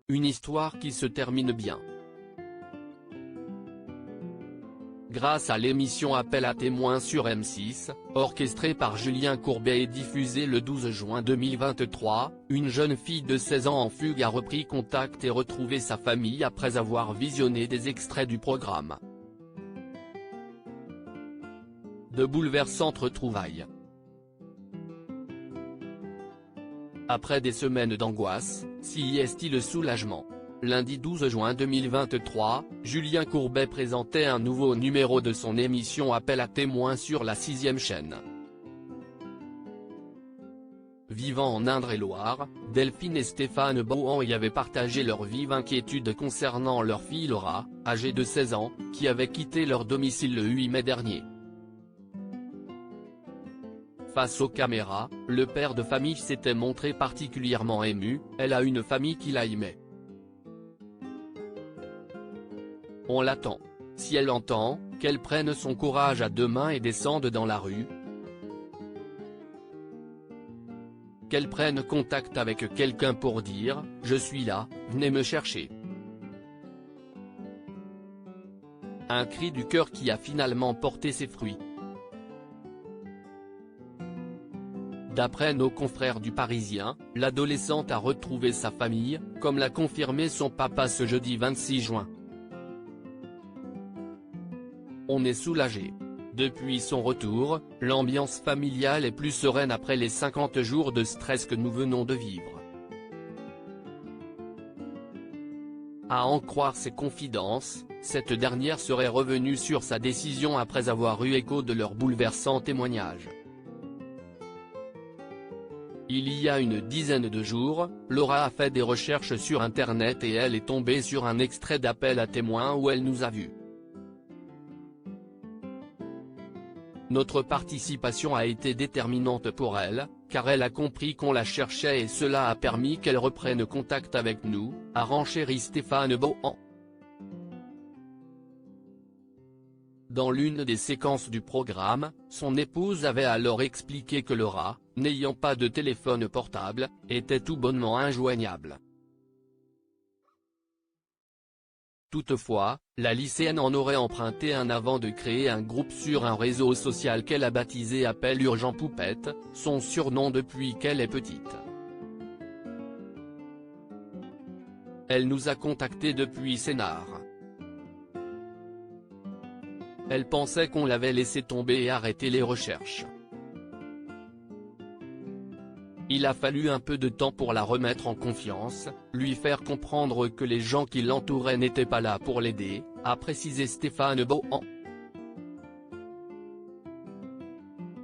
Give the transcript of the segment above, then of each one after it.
une histoire qui se termine bien. Grâce à l'émission Appel à témoins sur M6, orchestrée par Julien Courbet et diffusée le 12 juin 2023, une jeune fille de 16 ans en fugue a repris contact et retrouvé sa famille après avoir visionné des extraits du programme. De bouleversantes retrouvailles. Après des semaines d'angoisse, s'y est-il le soulagement. Lundi 12 juin 2023, Julien Courbet présentait un nouveau numéro de son émission Appel à témoins sur la 6e chaîne. Vivant en Indre-et-Loire, Delphine et Stéphane Bauhan y avaient partagé leur vive inquiétude concernant leur fille Laura, âgée de 16 ans, qui avait quitté leur domicile le 8 mai dernier. Face aux caméras, le père de famille s'était montré particulièrement ému. Elle a une famille qui la aimait. On l'attend. Si elle entend, qu'elle prenne son courage à deux mains et descende dans la rue. Qu'elle prenne contact avec quelqu'un pour dire « Je suis là, venez me chercher ». Un cri du cœur qui a finalement porté ses fruits. D'après nos confrères du Parisien, l'adolescente a retrouvé sa famille, comme l'a confirmé son papa ce jeudi 26 juin. On est soulagé. Depuis son retour, l'ambiance familiale est plus sereine après les 50 jours de stress que nous venons de vivre. À en croire ses confidences, cette dernière serait revenue sur sa décision après avoir eu écho de leurs bouleversants témoignages. Il y a une dizaine de jours, Laura a fait des recherches sur Internet et elle est tombée sur un extrait d'Appel à témoins où elle nous a vus. Notre participation a été déterminante pour elle, car elle a compris qu'on la cherchait et cela a permis qu'elle reprenne contact avec nous, a renchéri Stéphane Bauhan. Dans l'une des séquences du programme, son épouse avait alors expliqué que Laura, n'ayant pas de téléphone portable, était tout bonnement injoignable. Toutefois, la lycéenne en aurait emprunté un avant de créer un groupe sur un réseau social qu'elle a baptisé Appel Urgent Poupette, son surnom depuis qu'elle est petite. Elle nous a contactés depuis Sénart. Elle pensait qu'on l'avait laissé tomber et arrêté les recherches. Il a fallu un peu de temps pour la remettre en confiance, lui faire comprendre que les gens qui l'entouraient n'étaient pas là pour l'aider, a précisé Stéphane Bauhan.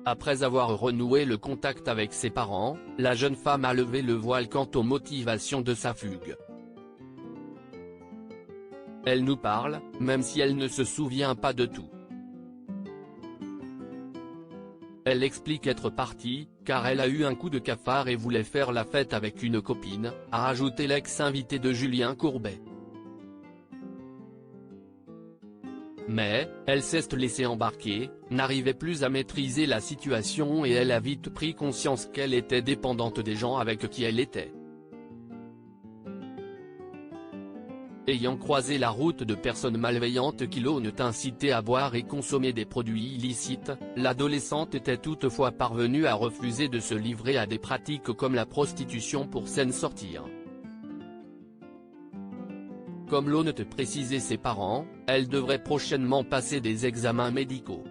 Après avoir renoué le contact avec ses parents, la jeune femme a levé le voile quant aux motivations de sa fugue. Elle nous parle, même si elle ne se souvient pas de tout. Elle explique être partie, car elle a eu un coup de cafard et voulait faire la fête avec une copine, a ajouté l'ex-invité de Julien Courbet. Mais, elle s'est laissée embarquer, n'arrivait plus à maîtriser la situation et elle a vite pris conscience qu'elle était dépendante des gens avec qui elle était. Ayant croisé la route de personnes malveillantes qui l'ont incité à boire et consommer des produits illicites, l'adolescente était toutefois parvenue à refuser de se livrer à des pratiques comme la prostitution pour s'en sortir. Comme l'ont précisé ses parents, elle devrait prochainement passer des examens médicaux.